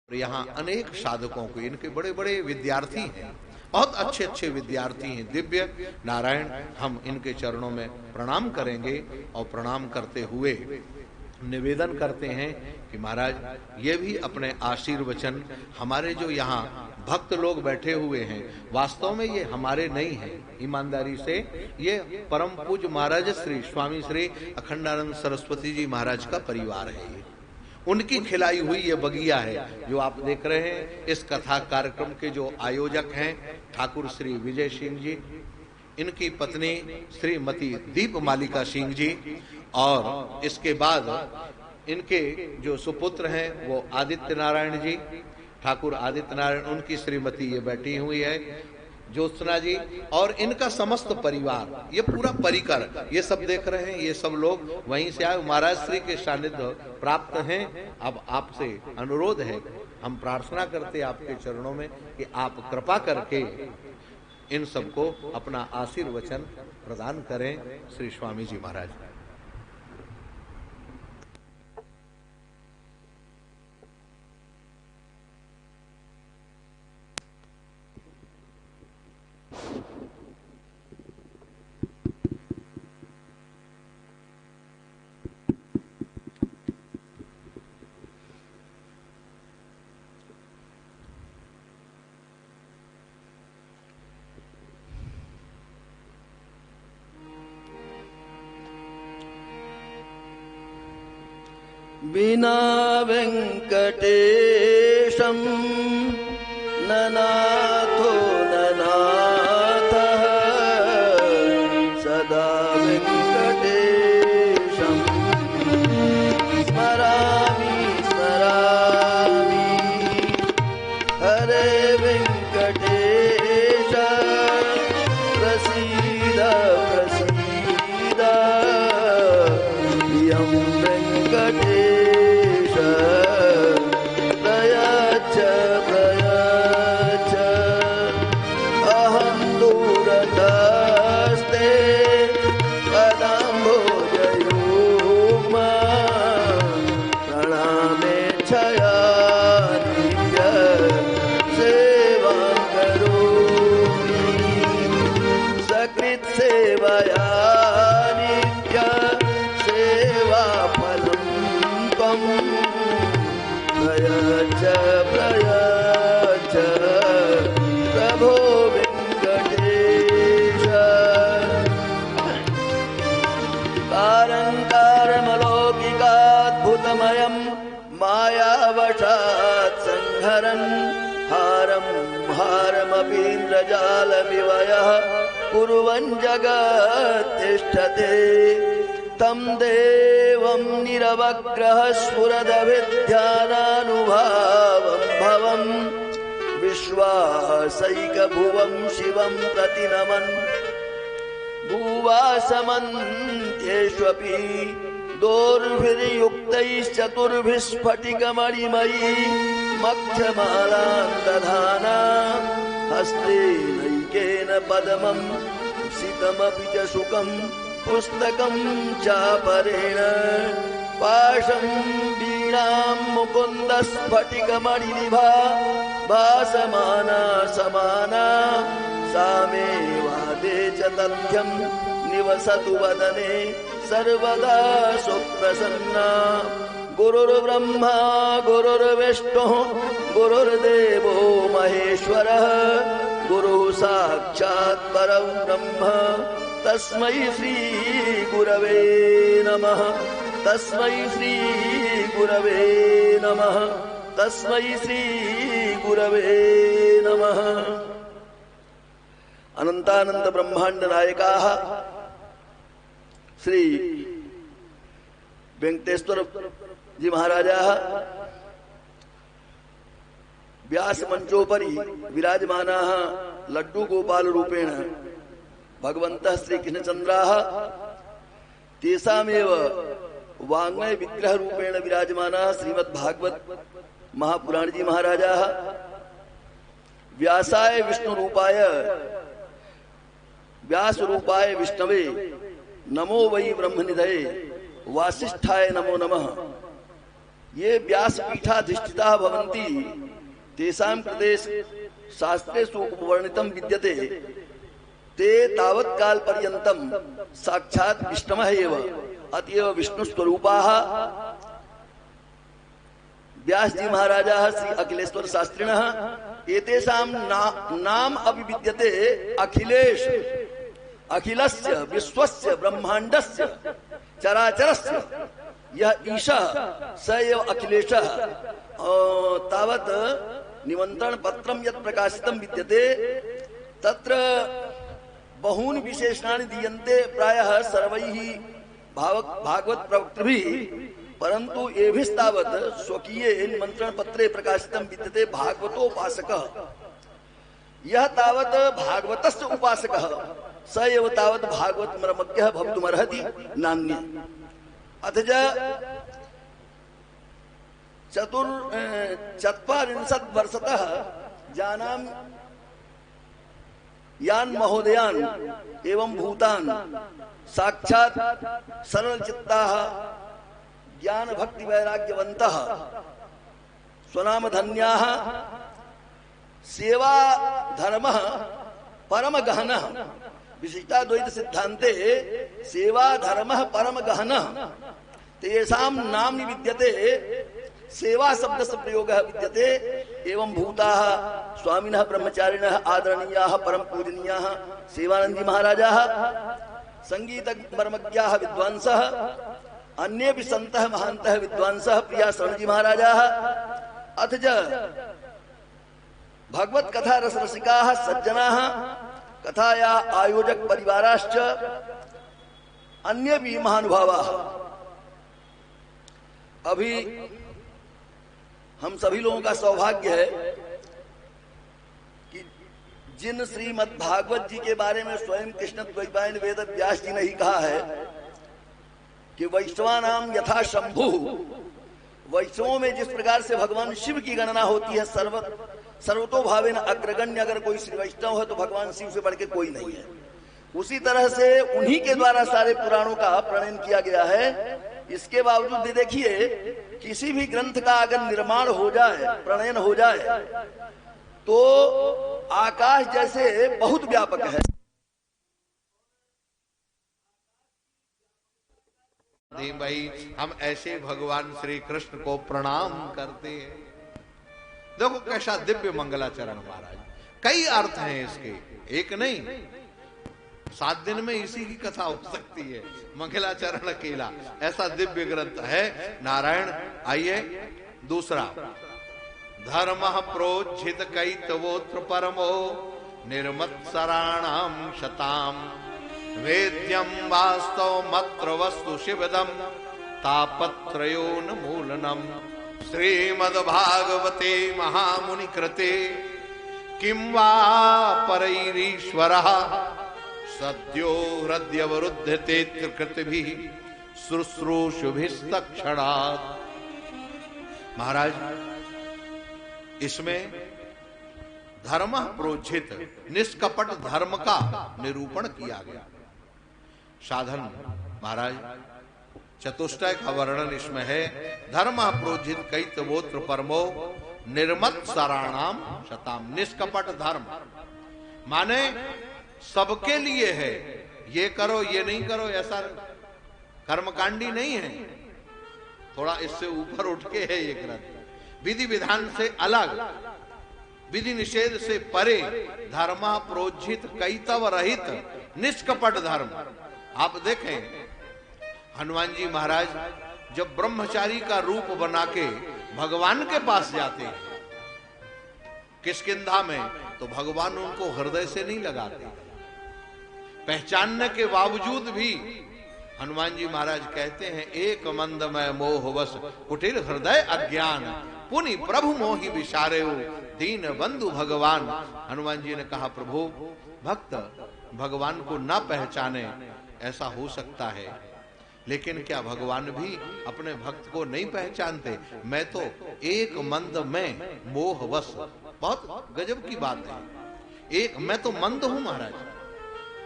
यहाँ अनेक साधकों को, इनके बड़े बड़े विद्यार्थी हैं, बहुत अच्छे अच्छे विद्यार्थी हैं, दिव्य नारायण। हम इनके चरणों में प्रणाम करेंगे और प्रणाम करते हुए निवेदन करते हैं कि महाराज ये भी अपने आशीर्वचन, हमारे जो यहाँ भक्त लोग बैठे हुए हैं, वास्तव में ये हमारे नहीं हैं, ईमानदारी से ये परम पूज्य महाराज श्री स्वामी श्री अखंडानंद सरस्वती जी महाराज का परिवार है। ये उनकी खिलाई हुई ये बगिया है जो आप देख रहे हैं। इस कथा कार्यक्रम के जो आयोजक हैं ठाकुर श्री विजय सिंह जी, इनकी पत्नी श्रीमती दीप मालिका सिंह जी, और इसके बाद इनके जो सुपुत्र हैं वो आदित्य नारायण जी, ठाकुर आदित्य नारायण, उनकी श्रीमती ये बैठी हुई है ज्योत्सना जी, और इनका समस्त परिवार, ये पूरा परिकर, ये सब देख रहे हैं, ये सब लोग वहीं से आए, महाराज श्री के सानिध्य प्राप्त हैं। अब आपसे अनुरोध है, हम प्रार्थना करते आपके चरणों में कि आप कृपा करके इन सबको अपना आशीर्वचन प्रदान करें। श्री स्वामी जी महाराज। बिना वेंकटेशम ननाथो ननाथः सदा वेंकटेशम स्मरामि स्मरामि हरे वेंकटेश प्रसीद प्रसीद यं वेंकटेश हारमपीन्द्रजालमिवयः कुर्वन् जगत्तिष्ठते तं देवं निरवग्रह स्फुरदभिध्यानानुभावं भवं विश्वासैकभुवं शिवं प्रतिनमन् भुवासमन्त्येष्वपि दोर्भिर्युक्तैश्चतुर्भिः स्फटिकमणिमयी मध्यमालां दधाना हस्तेनैकेन पद्मं सितमपि च शुकं पुस्तकं चापरेण पाशं वीणां मुकुन्दस्फटिकमणिनिभा भासमाना समाना सा मे वादे च तथ्यं निवसतु वदने सर्वदा सुप्रसन्ना। गुरुर्ब्रह्मा गुरुर्विष्णुः गुरुर्देवो महेश्वरः गुरुः साक्षात् परब्रह्म तस्मै श्री गुरवे नमः तस्मै श्री गुरवे नमः तस्मै श्री गुरवे नमः। अनंतानंत ब्रह्मांड नायकाः श्री वेंकटेश्वर जी महाराजाः व्यास मंचोपरि विराजमानाः लड्डू गोपाल रूपेण भगवन्तः श्री कृष्णचन्द्राः तेषामेव वाङ्मय विग्रह रूपेण विराजमानाः श्रीमद् भागवत महापुराण जी महाराजाः व्यासाय विष्णु रूपाय व्यास रूपाय विष्णवे नमो वै ब्रह्मनिधये वासिष्ठाय नमो नमः। ये व्यासपीठाधिष्ठिताः भवन्ति तेषां कृते शास्त्रेषु उपवर्णितं विद्यते ते तावत् काल पर्यन्तं साक्षात् विष्णवः एव अतएव विष्णु स्वरूपाः। व्यास जी महाराजाः श्री अखिलेश्वर शास्त्रिणः एतेषां नाम अपि विद्यते अखिलेश, अखिलस्य विश्वस्य ब्रह्मांडस्य चराचरस्य यः ईशः स एव अखिलेशः। तावत् निमंत्रण पत्रं यत् प्रकाशितं विद्यते तत्र बहूनि विशेषणानि दीयन्ते प्रायः सर्वैः भागवत प्रवक्तृभिः, परंतु एभिस्तावत् स्वकीये निमंत्रण पत्रे प्रकाशितं विद्यते भागवतोपासकः। यः तावत् भागवतस्य उपासकः स एव तावत् भागवत मर्मज्ञः भवितुमर्हति नान्यः। अथ चत्वारिंशत् वर्षतः जानामि यान महोदयान एवं भूतान साक्षात् सरल चित्ताः ज्ञान भक्ति वैराग्यवन्तः स्वनाम धन्याः सेवा धर्मः परम गहनः। विशिष्टाद्वैत सिद्धान्ते सेवा धर्मः परम गहनः तेषां नाम्नि विद्यते सेवा शब्द से प्रयोग विद्यते। एवं भूताः स्वामिनः ब्रह्मचारिणः आदरणीयाः परम पूजनीयाः सेवानंदी महाराजाः संगीत मर्मज्ञाः विद्वांसः अन्ये भी संतः महान्तः विद्वांसः प्रिया शरणजी महाराजाः अथ च भगवत कथा रस रसिकाः सज्जनाः कथाया आयोजक परिवाराश्च अन्ये भी महानुभावाः। अभी हम सभी लोगों का सौभाग्य है कि जिन श्रीमद् भागवत जी के बारे में स्वयं कृष्ण द्वैपायन वेद व्यास जी ने ही कहा है कि वैष्णवानाम यथा शंभु, वैष्णवों में जिस प्रकार से भगवान शिव की गणना होती है सर्वतोभावेन अग्रगण्य, अगर कोई श्री वैष्णव है तो भगवान शिव से बढ़ के कोई नहीं है, उसी तरह से उन्हीं के द्वारा सारे पुराणों का प्रणयन किया गया है। इसके बावजूद भी देखिए किसी भी ग्रंथ का अगर निर्माण हो जाए, प्रणयन हो जाए, तो आकाश जैसे बहुत व्यापक है। भाई हम ऐसे भगवान श्री कृष्ण को प्रणाम करते हैं। देखो कैसा दिव्य मंगलाचरण महाराज, कई अर्थ हैं इसके, एक नहीं, 7 दिन में इसी की कथा हो सकती है। मंगलाचरण अकेला ऐसा दिव्य ग्रंथ है नारायण। आइए दूसरा, धर्म प्रोज्झित कैतवोत्र परमो निर्मत्सराणाम शताम वेद्यम वास्तव मत्र वस्तु शिवदम तापत्रयोन्मूलनम श्रीमद्भागवते महामुनि कृते किं वा परैरीश्वरः सद्यो हृदयवरुध्यते त्रिकृतिभिः शुश्रूषुभिस्तक्षणात्। महाराज इसमें धर्म प्रोज्झित निष्कपट धर्म का निरूपण किया गया। साधन महाराज चतुष्टय का वर्णन इसमें है। धर्म प्रोज्झित कैतवोत्र परमो निर्मत्सराणाम शताम। निष्कपट धर्म माने सबके लिए है, ये करो ये नहीं करो, ऐसा कर्मकांडी नहीं है, थोड़ा इससे ऊपर उठ के है ये ग्रंथ। विधि विधान से अलग, विधि निषेध से परे, धर्म प्रोज्झित कैतव रहित निष्कपट धर्म। आप देखें हनुमान जी महाराज जब ब्रह्मचारी का रूप बना के भगवान के पास जाते हैं किष्किंधा में, तो भगवान उनको हृदय से नहीं लगाते। पहचानने के बावजूद भी हनुमान जी महाराज कहते हैं एक मंद में मोहवश कुटिर हृदय अज्ञान पुनि प्रभु मोहि विचारे दीन बंधु भगवान। हनुमान जी ने कहा प्रभु भक्त भगवान को ना पहचाने ऐसा हो सकता है, लेकिन क्या भगवान भी अपने भक्त को नहीं पहचानते? मैं तो एक मंद में मोहवश, बहुत गजब की बात है। एक मैं तो मंद हूं महाराज।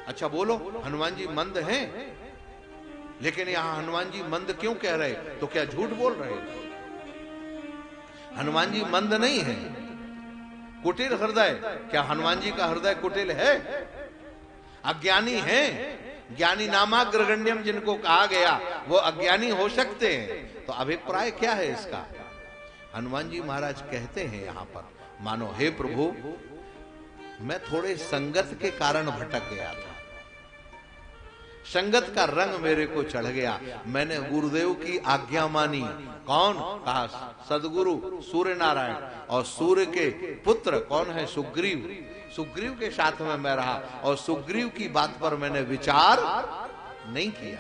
अच्छा बोलो हनुमान जी मंद हैं, लेकिन यहां हनुमान जी मंद क्यों कह रहे? तो क्या झूठ बोल रहे? हनुमान जी मंद नहीं है, कुटिल हृदय। क्या हनुमान जी का हृदय कुटिल है? अज्ञानी है। ज्ञानी नामाग्रगण्यम जिनको कहा गया वो अज्ञानी हो सकते हैं। तो अभिप्राय क्या है इसका? हनुमान जी महाराज कहते हैं यहां पर, मानो हे प्रभु, मैं थोड़े संगत के कारण भटक गया था, संगत का रंग मेरे को चढ़ गया, मैंने गुरुदेव की आज्ञा मानी। कौन? कहा सदगुरु सूर्य नारायण, और सूर्य के पुत्र कौन है? सुग्रीव। सुग्रीव के साथ में मैं रहा और सुग्रीव की बात पर मैंने विचार नहीं किया।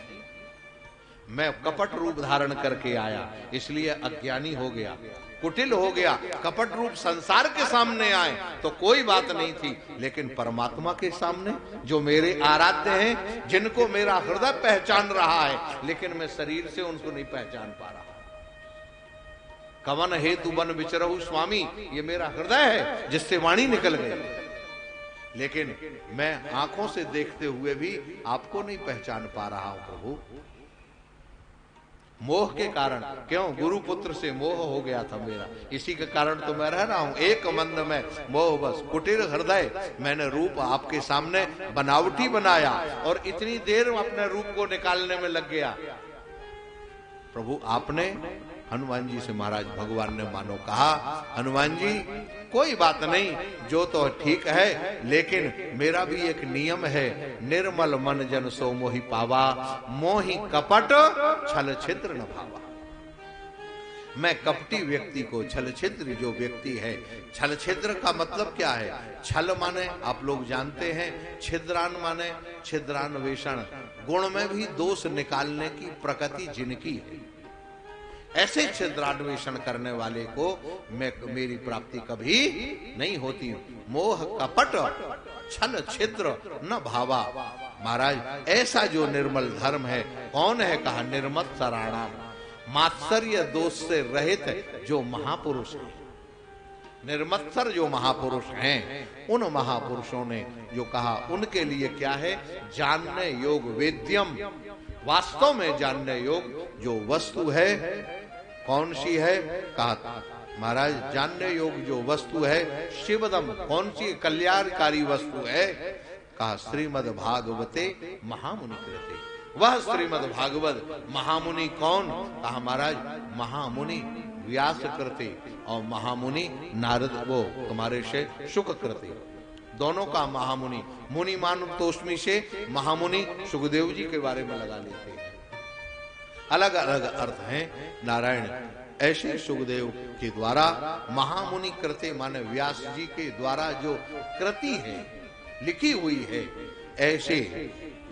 मैं कपट रूप धारण करके आया, इसलिए अज्ञानी हो गया, कुटिल हो गया। कपट रूप संसार के सामने आए तो कोई बात नहीं थी, लेकिन परमात्मा के सामने जो मेरे आराध्य हैं, जिनको मेरा हृदय पहचान रहा है, लेकिन मैं शरीर से उनको नहीं पहचान पा रहा। कवन हेतु बन विचरहु स्वामी, ये मेरा हृदय है जिससे वाणी निकल गई, लेकिन मैं आंखों से देखते हुए भी आपको नहीं पहचान पा रहा हूं प्रभु। मोह के कारण, क्यों? गुरु पुत्र से मोह हो गया था मेरा, इसी के कारण तो मैं रह रहा हूं एक मंद में मोह बस। कुटिल हृदय, मैंने रूप आपके सामने बनावटी बनाया और इतनी देर अपने रूप को निकालने में लग गया। प्रभु आपने हनुमान जी से महाराज भगवान ने मानो कहा, हनुमान जी कोई बात नहीं, जो तो ठीक है, लेकिन मेरा भी एक नियम है, निर्मल मन जन सो मोहि पावा, मोहि कपट छल छिद्र न भावा। मैं कपटी व्यक्ति को, छल छिद्र जो व्यक्ति है, छल छिद्र का मतलब क्या है? छल माने आप लोग जानते हैं, छिद्रान माने छिद्रान्वेषण, गुण में भी दोष निकालने की प्रकृति जिनकी है, ऐसे छिद्रान्वेषण करने वाले को मेरी प्राप्ति कभी नहीं होती। मोह कपट छल छिद्र न भावा। महाराज ऐसा जो निर्मल धर्म है, कौन है? कहा निर्मत्सराणाम, मात्सर्य दोष से रहित जो महापुरुष हैं, निर्मत्सर जो महापुरुष हैं, उन महापुरुषों ने जो कहा, उनके लिए क्या है? जानने योग वेद्यम, वास्तव में जानने योग जो वस्तु है कौन सी है? कहा महाराज जानने योग जो वस्तु है शिवदम, कौन सी कल्याणकारी वस्तु है? कहा श्रीमद् भागवते महामुनि कृते। वह श्रीमद् भागवत महामुनि कौन? कहा महाराज महामुनि व्यास कृते और महामुनि नारद, वो तुम्हारे से शुक कृते, दोनों का महामुनि। मुनि मान तोष्मी से महामुनि सुखदेव जी के बारे में लगा लेते हैं, अलग अलग अर्थ हैं। नारायण ऐसे सुखदेव के द्वारा महामुनि कृते माने व्यास जी के द्वारा जो कृति है, लिखी हुई है, ऐसे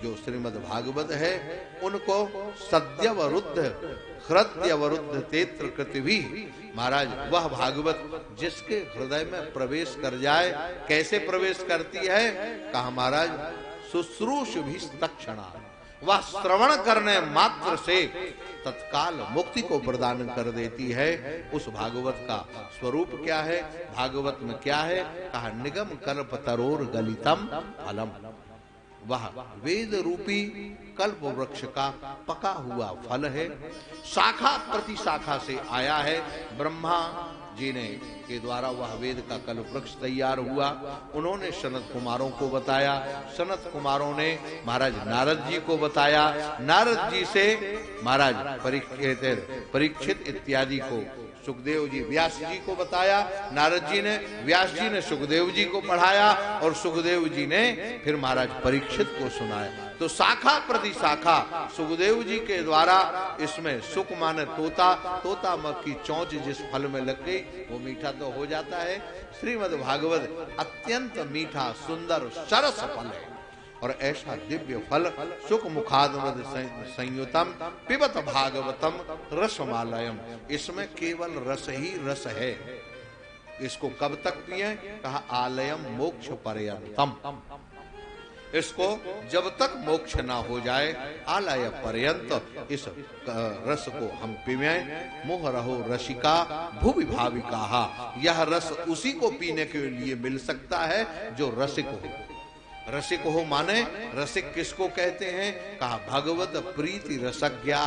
जो श्रीमद् भागवत है उनको सद्यवरुद्ध हृदयवरुद्ध तेत्र कृति भी। महाराज वह भागवत जिसके हृदय में प्रवेश कर जाए, कैसे प्रवेश करती है? कहा महाराज शुश्रूष भी तत्क्षणा, वह श्रवण करने मात्र से तत्काल मुक्ति को प्रदान कर देती है। उस भागवत का स्वरूप क्या है? भागवत में क्या है? कहा निगम कल्प तरोर गलितम फलम, वह वेद रूपी कल्प वृक्ष का पका हुआ फल है, शाखा प्रति शाखा से आया है। ब्रह्मा जी ने के द्वारा वह वेद का कल्प वृक्ष तैयार हुआ, उन्होंने सनत कुमारों को बताया, सनत कुमारों ने महाराज नारद जी को बताया, नारद जी से महाराज परीक्षित इत्यादि को सुखदेव जी व्यास जी को बताया, नारद जी ने व्यास जी ने सुखदेव जी को पढ़ाया और सुखदेव जी ने फिर महाराज परीक्षित को सुनाया। तो शाखा प्रति शाखा सुखदेव जी के द्वारा इसमें सुख माने तोता, तोता मक की चोंच जिस फल में लग गई वो मीठा तो हो जाता है। श्रीमद् भागवत अत्यंत मीठा सुंदर सरस फल है और ऐसा दिव्य फल सुख मुखादमद संयुतम पिबत भागवतम रसमालयम, इसमें केवल रस ही रस है। इसको कब तक पिए? कहा आलयम मोक्ष पर्यंतम, इसको जब तक मोक्ष ना हो जाए आलय पर्यंत इस रस को हम पीवे। मोह रहो रसिका भुवि भाविका, यह रस उसी को पीने के लिए मिल सकता है जो रसिक हो। रसिक हो माने रसिक किसको कहते हैं? कहा भगवत प्रीति रसज्ञा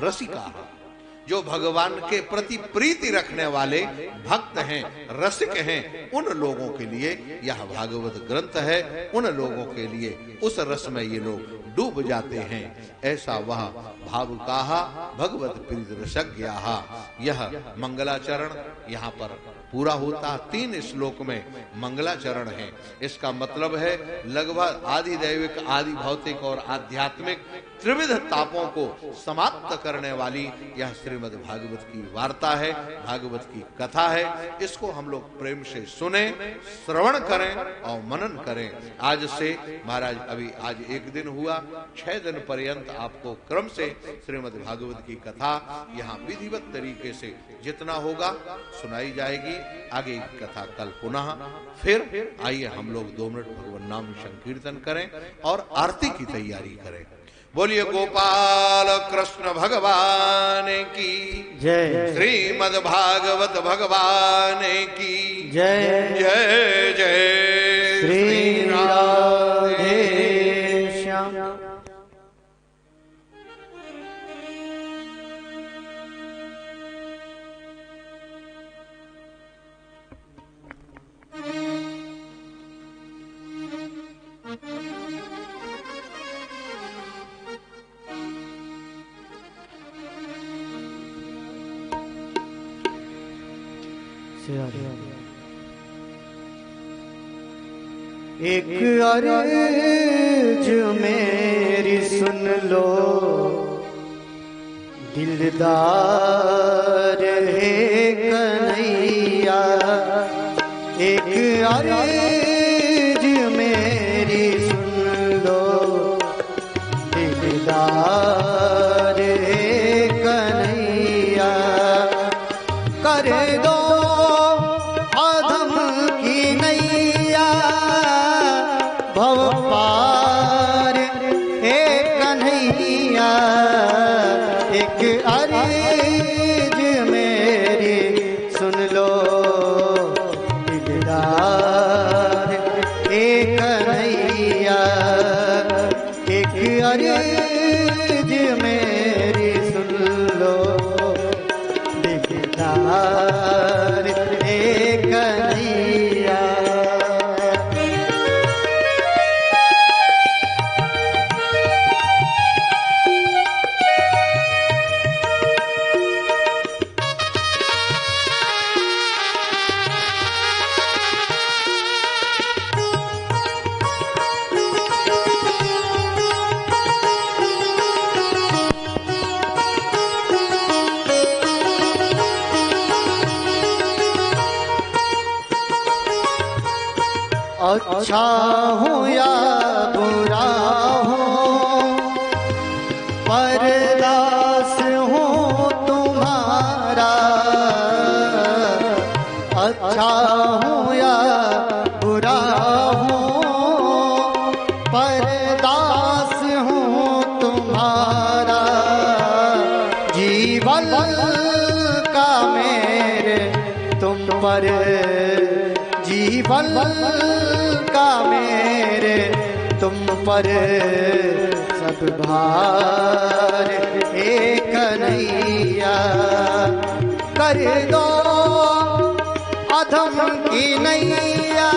रसिका, जो भगवान के प्रति प्रीति रखने वाले भक्त हैं, रसिक हैं, उन लोगों के लिए यह भागवत ग्रंथ है। उन लोगों के लिए उस रस में ये लोग डूब जाते हैं। ऐसा वह भावुकाहा भगवत प्रीत रसज्ञाहा। यह मंगलाचरण यहाँ पर पूरा होता। 3 श्लोक में मंगलाचरण है। इसका मतलब है लगभग आदि दैविक, आदि भौतिक और आध्यात्मिक त्रिविध तापों को समाप्त करने वाली यह श्रीमद् भागवत की वार्ता है, भागवत की कथा है। इसको हम लोग प्रेम से सुने, श्रवण करें और मनन करें। आज से महाराज अभी आज 1 दिन हुआ, 6 दिन पर्यंत आपको क्रम से श्रीमद् भागवत की कथा यहाँ विधिवत तरीके से जितना होगा सुनाई जाएगी। आगे की कथा कल पुनः। फिर आइए हम लोग 2 मिनट भगवान नाम संकीर्तन करें और आरती की तैयारी करें। बोलिए गोपाल कृष्ण भगवान की जय। श्रीमद् भागवत भगवान की जय। जय जय श्री राधे श्याम। एक अर्ज मेरी सुन लो, दिलदार है कन्हैया। एक अर्ज मेरी सुन लो, दिलदार है कन्हैया। कर दो अधम की नैया, भव पार हे कन्हैया। एक अर्ज मेरी सुन लो, दिलदार हे कन्हैया। एक अर्ज मेरी सुन लो, दिलदार हे कन्हैया। अच्छा हो या बुरा हो, परदास हो तुम्हारा। अच्छा हो या बुरा हो, परदास हो तुम्हारा। जीवन का मेरे तुम पर, जीवन का मेरे तुम पर सब भार हे कन्हैया। कर दो अधम की नैया,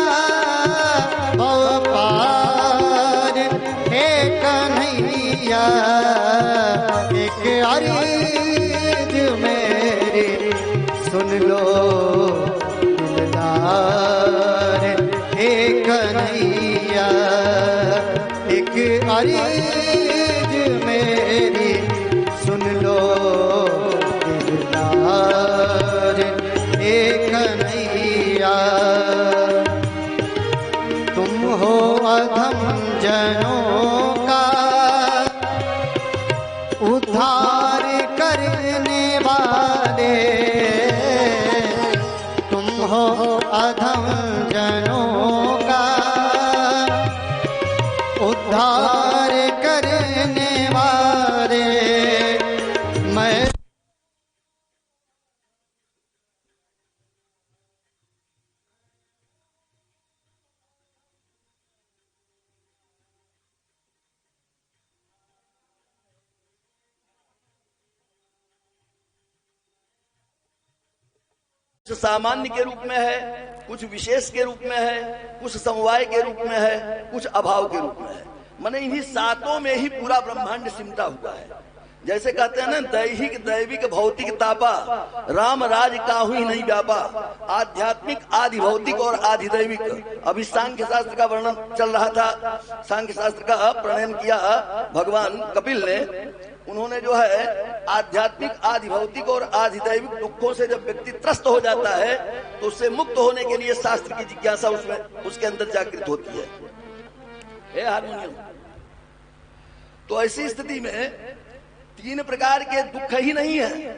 भव पार हे कन्हैया। एक अर्ज मेरी सुन लो, दिलदार हे कन्हैया। एक अर्ज मेरी सुन लो, दिलदार हे कन्हैया। तुम हो अधम जनों का उद्धार करने वाले। तुम हो अधम जनों का उद्धार करने वाले। मैं कुछ सामान्य के रूप में है, कुछ विशेष के रूप में है, कुछ समवाय के रूप में है, कुछ अभाव के रूप में है। माने इन्हीं सातों में ही पूरा ब्रह्मांड सिमटा हुआ है। जैसे कहते हैं ना, दैहिक दैविक भौतिक तापा, राम राज काहू ही नहीं व्यापा। आध्यात्मिक आदि भौतिक और आदि दैविक। अभी सांख्य शास्त्र का वर्णन चल रहा था, सांख्य शास्त्र का प्रणयन किया भगवान कपिल ने। उन्होंने जो है आध्यात्मिक आदि भौतिक और आदि दैविक दुखों से जब व्यक्ति त्रस्त हो जाता है तो उससे मुक्त होने के लिए शास्त्र की जिज्ञासा उसमें उसके अंदर जागृत होती है। हारमोनियम। तो ऐसी स्थिति में तीन प्रकार के दुख ही नहीं है,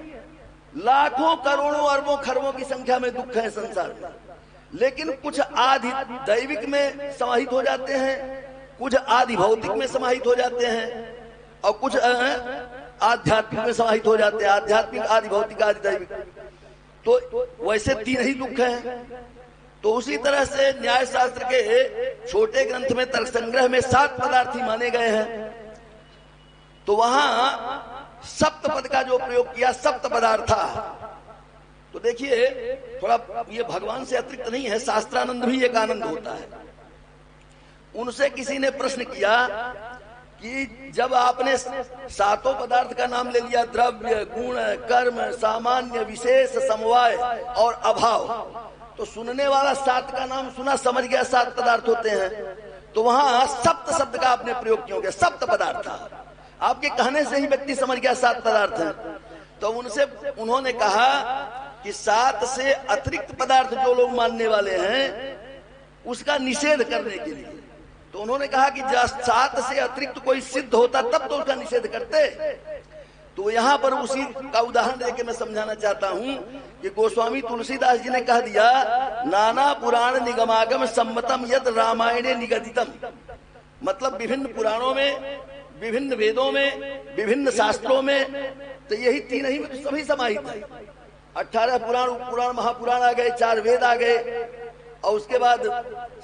लाखों करोड़ों अरबों खरबों की संख्या में दुख है संसार में। लेकिन कुछ आदि दैविक में समाहित हो जाते हैं, कुछ आदि भौतिक में समाहित हो जाते हैं और कुछ आध्यात्मिक में समाहित हो जाते हैं। आध्यात्मिक आदि भौतिक आदि दैविक, तो वैसे तीन ही दुख हैं। तो उसी तरह से न्याय शास्त्र के छोटे ग्रंथ में तर्क संग्रह में 7 पदार्थ ही माने गए हैं। तो वहां सप्त पद का जो प्रयोग किया, सप्त पदार्था। तो देखिए थोड़ा ये भगवान से अतिरिक्त नहीं है, शास्त्रानंद भी एक आनंद होता है। उनसे किसी ने प्रश्न किया कि जब आपने 7 पदार्थ का नाम ले लिया, द्रव्य गुण कर्म सामान्य विशेष समवाय और अभाव, तो सुनने वाला 7 का नाम सुना, समझ गया 7 पदार्थ होते हैं। तो वहां सप्त शब्द का आपने प्रयोग किया, सप्त पदार्थ। आपके कहने से ही व्यक्ति समझ गया 7 पदार्थ हैं। तो उनसे उन्होंने कहा कि 7 से अतिरिक्त पदार्थ जो लोग मानने वाले हैं उसका निषेध करने के लिए। तो उन्होंने कहा कि 7 से अतिरिक्त कोई सिद्ध होता तब तो उसका निषेध करते। तो यहाँ पर उसी का उदाहरण देके मैं समझाना चाहता हूँ कि गोस्वामी तुलसीदास जी ने कह दिया, नाना पुराण निगमागम सम्मतम यद रामायणे निगदितम। मतलब विभिन्न पुराणों में, विभिन्न वेदों में, विभिन्न शास्त्रों में, तो यही तीन ही में तो सभी समाहित है। 18 पुराण महापुराण आ गए, 4 वेद आ गए और उसके बाद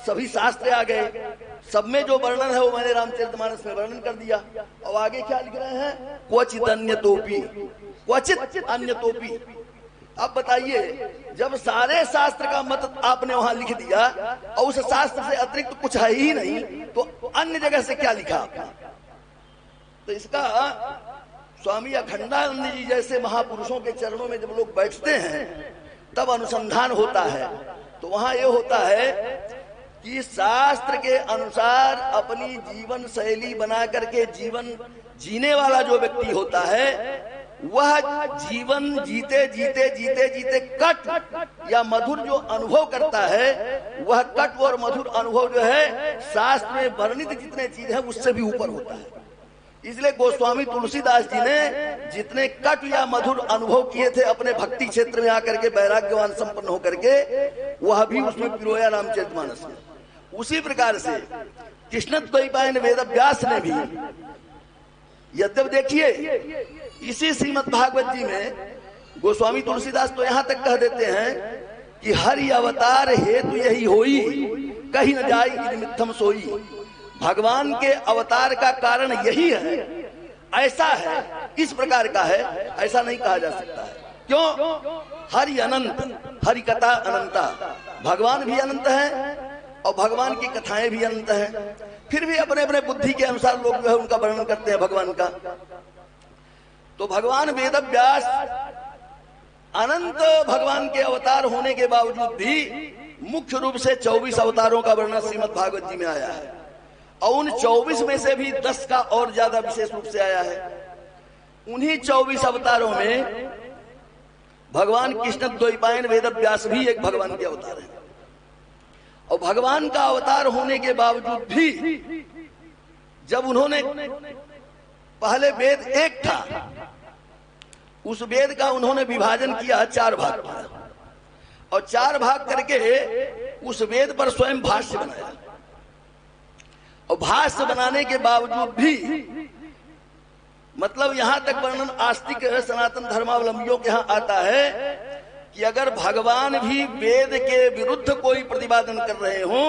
सभी शास्त्र आ गए। सब में जो वर्णन है वो मैंने रामचरितमानस में वर्णन कर दिया। और आगे क्या लिख रहे हैं, क्वचित अन्य तोपी, क्वचित अन्य तोपी। अब बताइए, जब सारे शास्त्र का मत आपने वहां लिख दिया और उस शास्त्र से अतिरिक्त कुछ है ही नहीं, तो अन्य जगह से क्या लिखा आपने? तो इसका स्वामी अखंडानंद जी जैसे महापुरुषों के चरणों में जब लोग बैठते हैं तब अनुसंधान होता है। तो वहां ये होता है कि शास्त्र के अनुसार अपनी जीवन शैली बना करके जीवन जीने वाला जो व्यक्ति होता है, वह जीवन जीते जीते जीते जीते कट या मधुर जो अनुभव करता है, वह कट और मधुर अनुभव जो है शास्त्र में वर्णित जितने चीज है उससे भी ऊपर होता है। इसलिए गोस्वामी तुलसीदास जी ने जितने कट या मधुर अनुभव किए थे अपने भक्ति क्षेत्र में आकर के वैराग्यवान संपन्न होकर के, वह भी उसमें पिरोया रामचरितमानस में। उसी प्रकार से कृष्णद्वैपायन वेदव्यास ने भी, यद्यप देखिए इसी श्रीमद् भागवत जी में गोस्वामी तुलसीदास तो यहां तक कह देते हैं कि हरि अवतार हेतु यही होई, कहीं न जाई मिथ्यम सोई। भगवान के अवतार का कारण यही है, ऐसा है, इस प्रकार का है, ऐसा नहीं कहा जा सकता है। क्यों? हरि अनंत, हरि कथा अनंता। भगवान भी अनंत है और भगवान की कथाएं भी अनंत हैं। फिर भी अपने अपने बुद्धि के अनुसार लोग जो है उनका वर्णन करते हैं भगवान का। तो भगवान वेदव्यास अनंत भगवान के अवतार होने के बावजूद भी मुख्य रूप से 24 अवतारों का वर्णन श्रीमद् भागवत जी में आया है। और उन 24 में से भी 10 का और ज्यादा विशेष रूप से आया है। उन्हीं 24 अवतारों में भगवान कृष्णद्वैपायन वेदव्यास भी एक भगवान के अवतार है। और भगवान का अवतार होने के बावजूद भी जब उन्होंने, पहले वेद एक था, उस वेद का उन्होंने विभाजन किया 4 भाग किया और 4 भाग करके उस वेद पर स्वयं भाष्य बनाया। और भाष्य बनाने के बावजूद भी, मतलब यहां तक वर्णन आस्तिक सनातन धर्मावलंबियों के यहां आता है कि अगर भगवान भी वेद के विरुद्ध कोई प्रतिपादन कर रहे हो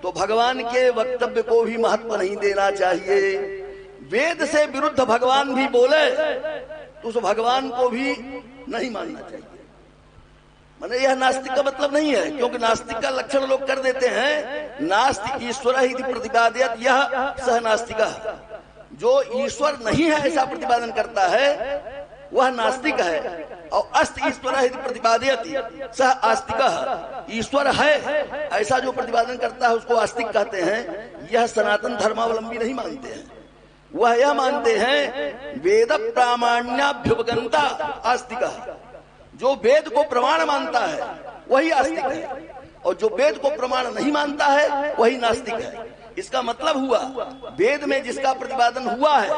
तो भगवान के वक्तव्य को भी महत्व नहीं देना चाहिए। वेद से विरुद्ध भगवान भी बोले तो उस भगवान को भी नहीं मानना चाहिए। माने यह नास्तिक का मतलब नहीं है, क्योंकि नास्तिक का लक्षण लोग कर देते हैं। नास्तिक ईश्वर ही प्रतिपादयत यह सह नास्तिक। जो ईश्वर नहीं है ऐसा प्रतिपादन करता है वह नास्तिक है, और अस्त ईश्वर ही प्रतिपादयत सह आस्तिक। ईश्वर है ऐसा जो प्रतिपादन करता है उसको आस्तिक कहते हैं। यह सनातन धर्मावलंबी नहीं मानते हैं, वह यह मानते हैं वेद प्रामाण्याभ्युपगंता आस्तिक। जो वेद को प्रमाण मानता है वही आस्तिक है, और जो वेद को प्रमाण नहीं मानता है वही नास्तिक है। इसका मतलब हुआ वेद में जिसका प्रतिपादन हुआ है,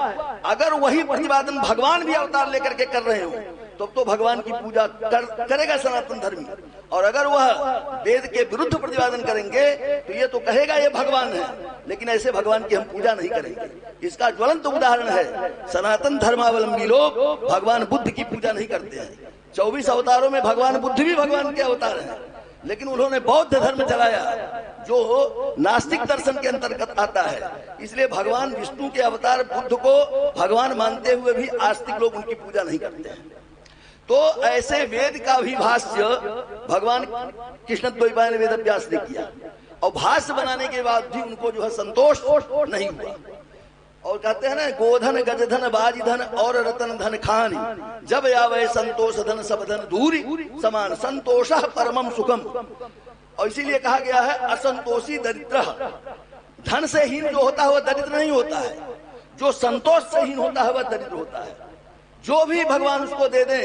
अगर वही प्रतिपादन भगवान भी अवतार लेकर के कर रहे हो तो भगवान की पूजा करेगा सनातन धर्मी। और अगर वह वेद के विरुद्ध प्रतिपादन करेंगे तो ये तो कहेगा ये भगवान है, लेकिन ऐसे भगवान की हम पूजा नहीं करेंगे। इसका ज्वलंत उदाहरण है सनातन धर्मावलंबी लोग भगवान बुद्ध की पूजा नहीं करते हैं। 24 अवतारों में भगवान बुद्ध भी भगवान के अवतार हैं, लेकिन उन्होंने बौद्ध धर्म चलाया जो नास्तिक दर्शन के अंतर्गत आता है। इसलिए भगवान विष्णु के अवतार बुद्ध को भगवान मानते हुए भी आस्तिक लोग उनकी पूजा नहीं करते हैं। तो ऐसे वेद का भी भाष्य भगवान कृष्णद्वैपायन वेद व्यास ने किया, और भाष्य बनाने के बाद भी उनको जो है संतोष नहीं हुआ। और कहते हैं ना, गोधन गजधन बाजीधन और रतन धन खानी, जब आवे संतोष धन सब धन दूरी समान, संतोष परमम सुखम। और इसीलिए कहा गया है असंतोषी दरिद्र। धन से हीन जो होता है वह दरिद्र नहीं होता है, जो संतोष से हीन होता है वह दरिद्र होता है। जो भी भगवान उसको दे दे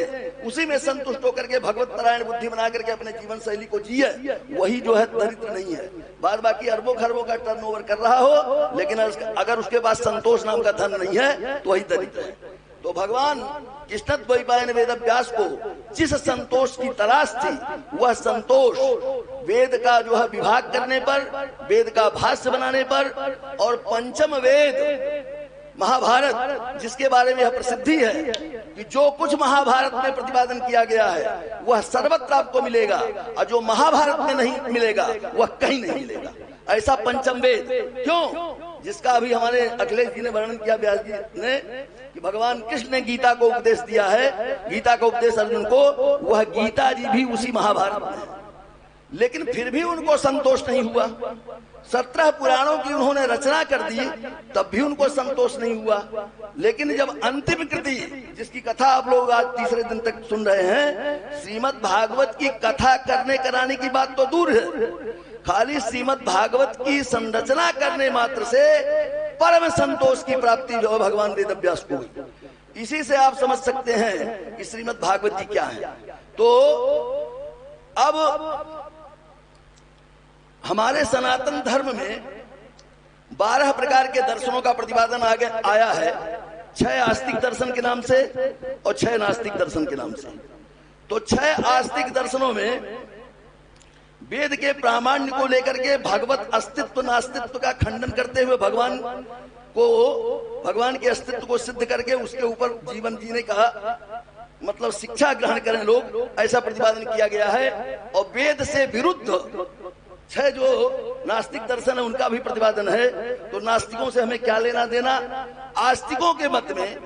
उसी में संतुष्ट होकर के भगवत परायण बुद्धि बना करके अपने जीवन शैली को जिए, वही जो है दरिद्र नहीं है। बाद बाकी अरबों खरबों का टर्नओवर कर रहा हो, लेकिन अगर उसके पास संतोष नाम का धन नहीं है तो वही दरिद्र है। तो भगवान कृष्णद्वैपायन वेद व्यास को जिस संतोष की तलाश थी वह संतोष वेद का जो है विभाग करने पर, वेद का भाष्य बनाने पर, और पंचम वेद महाभारत जिसके बारे में यह प्रसिद्धि है कि जो कुछ महाभारत में प्रतिपादन किया गया है वह सर्वत्र आपको मिलेगा, और जो महाभारत में नहीं मिलेगा वह कहीं नहीं मिलेगा। ऐसा पंचम वेद क्यों, जिसका अभी हमारे अखिलेश जी ने वर्णन किया, व्यास जी ने, कि भगवान कृष्ण ने गीता को उपदेश दिया है, गीता का उपदेश अर्जुन को, वह गीता जी भी उसी महाभारत में है। लेकिन फिर भी उनको संतोष नहीं हुआ। 17 पुराणों की उन्होंने रचना कर दी, तब भी उनको संतोष नहीं हुआ। लेकिन जब अंतिम कृति, जिसकी कथा आप लोग आज तीसरे दिन तक सुन रहे हैं, श्रीमद् भागवत की कथा करने कराने की बात तो दूर है, खाली श्रीमद् भागवत की संरचना करने मात्र से परम संतोष की प्राप्ति जो भगवान वेदव्यास को हुई। इसी से आप समझ सकते हैं कि श्रीमद् भागवत जी क्या है। तो अब हमारे सनातन धर्म में 12 प्रकार के दर्शनों का प्रतिपादन आगे आया है, 6 आस्तिक दर्शन के नाम से और 6 नास्तिक दर्शन के नाम से। तो 6 आस्तिक दर्शनों में वेद के प्रामाण्य को लेकर के भगवत अस्तित्व नास्तित्व का खंडन करते हुए भगवान के अस्तित्व को सिद्ध करके उसके ऊपर जीवन जीने का मतलब शिक्षा ग्रहण करें लोग, ऐसा प्रतिपादन किया गया है। और वेद से विरुद्ध 6 जो नास्तिक दर्शन है उनका भी प्रतिपादन है। तो नास्तिकों से हमें क्या लेना देना। आस्तिकों के मत में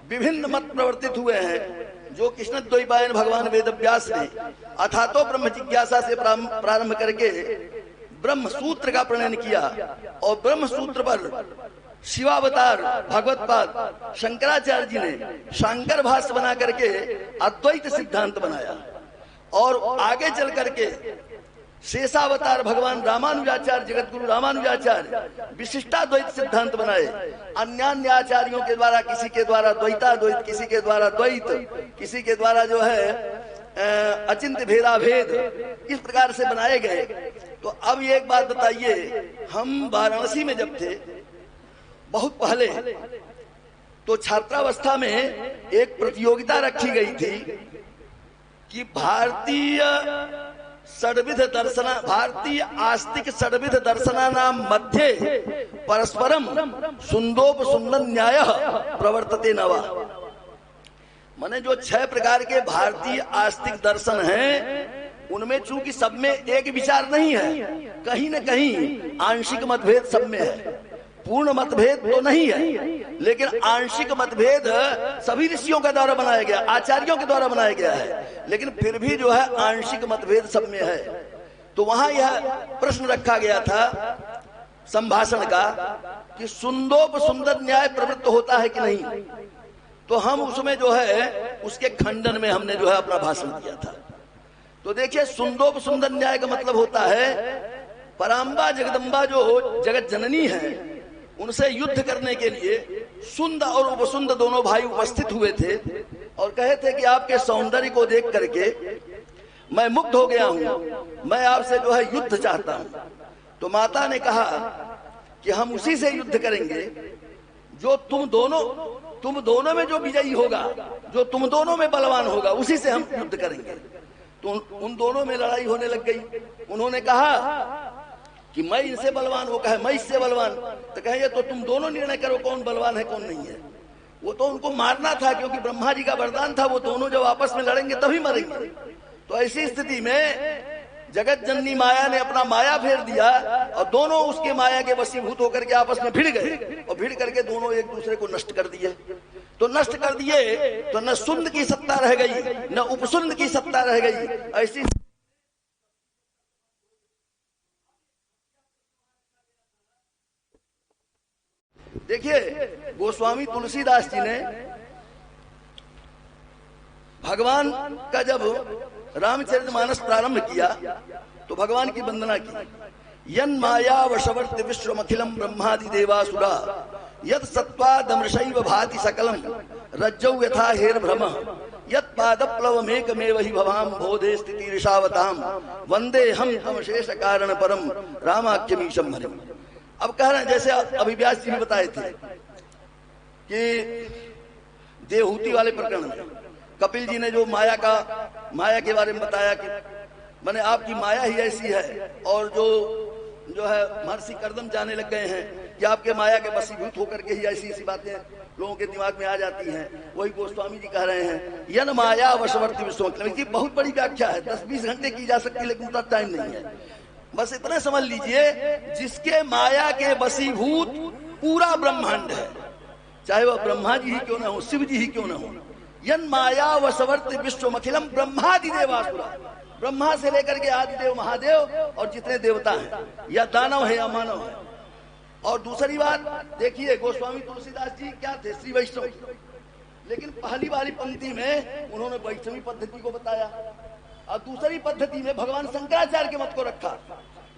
विभिन्न मत प्रवर्तित हुए हैं, जो कृष्णद्वैपायन भगवान वेदव्यास ने अथातो ब्रह्म जिज्ञासा से प्रारंभ करके ब्रह्म सूत्र का प्रणयन किया, और ब्रह्म सूत्र पर शिवावतार भगवत्पाद शंकराचार्य जी ने शांकर भाष्य बना करके अद्वैत सिद्धांत बनाया, और आगे चल करके शेषावतार भगवान रामानुजाचार्य, जगत गुरु रामानुजाचार्य विशिष्टाद्वैत सिद्धांत बनाए। अन्य आचार्यों के द्वारा, किसी के द्वारा द्वैताद्वैत, किसी के द्वारा द्वैत, किसी के द्वारा जो है अचिंत्य भेदा भेद, इस प्रकार से बनाए गए। तो अब ये एक बात बताइए, हम वाराणसी में जब थे बहुत पहले, तो छात्रावस्था में एक प्रतियोगिता रखी गई थी कि भारतीय आस्तिक षड्विध दर्शनानां मध्ये परस्परम सुंदोपसुंदन न्याय प्रवर्तते नवा। माने जो 6 प्रकार के भारतीय आस्तिक दर्शन हैं, उनमें चूंकि सब में एक विचार नहीं है, कहीं न कहीं आंशिक मतभेद सब में है। पूर्ण मतभेद तो नहीं है, लेकिन आंशिक मतभेद सभी ऋषियों के द्वारा बनाया गया, आचार्यों के द्वारा बनाया गया है, लेकिन फिर भी जो है आंशिक मतभेद सब में है। तो वहां यह प्रश्न रखा गया था संभाषण का कि सुंदोप सुंदर न्याय प्रवृत्त होता है कि नहीं। तो हम उसमें जो है उसके खंडन में हमने जो है अपना भाषण दिया था। तो देखिए, सुंदोप सुंदर न्याय का मतलब होता है पराम्बा जगदम्बा जो जगत जननी है, उनसे युद्ध करने के लिए सुंद और उपसुंद दोनों भाई उपस्थित हुए थे और कहे थे कि आपके सौंदर्य को देख करके मैं मुग्ध हो गया हूं, मैं आपसे जो है युद्ध चाहता हूं। तो माता ने कहा कि हम उसी से युद्ध करेंगे जो तुम दोनों में जो विजयी होगा, जो तुम दोनों में बलवान होगा, उसी से हम युद्ध करेंगे। तो उन दोनों में लड़ाई होने लग गई। उन्होंने कहा कि मैं इनसे बलवान, वो कहे मैं इससे बलवान। तो कहे ये तो तुम दोनों निर्णय करो कौन बलवान है कौन नहीं है। वो तो उनको मारना था, क्योंकि ब्रह्मा जी का वरदान था वो दोनों जब आपस में लड़ेंगे तभी मरेंगे। तो ऐसी स्थिति में जगत जननी माया ने अपना माया फेर दिया और दोनों उसके माया के वशीभूत होकर के आपस में भिड़ गए और भिड़ करके दोनों एक दूसरे को नष्ट कर दिए। तो नष्ट कर दिए तो न सुंद की सत्ता रह गई न उपसुंद की सत्ता रह गई। ऐसी देखिए, गोस्वामी तुलसीदास जी ने भगवान का जब रामचरितमानस प्रारंभ किया तो भगवान की वंदना की। यन माया वशवर्त विश्वमखिलम ब्रह्मादि देवासुरा यद सत्वादमृषैव भाति सकलम रज्जौ यथा हेर भ्रम यत् पादप्लवमेकमेव हि भवाम बोधे स्थिति ऋषावताम वंदे हम तम शेष कारण परम रामाख्यमीशम हरिम। अब कह रहे हैं, जैसे अभी व्यास जी ने बताए थे कि देवहूति वाले प्रकरण में कपिल जी ने जो माया के बारे में बताया कि माने आपकी माया ही ऐसी है, और जो है महर्षि कर्दम जाने लग गए हैं कि आपके माया के वशीभूत होकर के ही ऐसी ऐसी बातें लोगों के दिमाग में आ जाती हैं। वही गोस्वामी जी कह रहे हैं यन माया वशवर्ती विश्व। इसकी बहुत बड़ी व्याख्या है, 10-20 घंटे की जा सकती है, लेकिन उतना टाइम नहीं है। बस इतना समझ लीजिए, जिसके माया के वशीभूत पूरा ब्रह्मांड है, चाहे वह ब्रह्मा जी ही क्यों ना हो, शिव जी ही क्यों ना हो। यन माया वशवर्त विश्वमखिलम ब्रह्मादि देवासुरा, ब्रह्मा से लेकर के आदिदेव महादेव और जितने देवता हैं, या दानव है या मानव है। और दूसरी बात देखिए, गोस्वामी तुलसीदास जी क्या थे, श्री वैष्णव, लेकिन पहली वाली पंक्ति में उन्होंने वैष्णवी पद्धति को बताया और दूसरी पद्धति में भगवान शंकराचार्य के मत को रखा।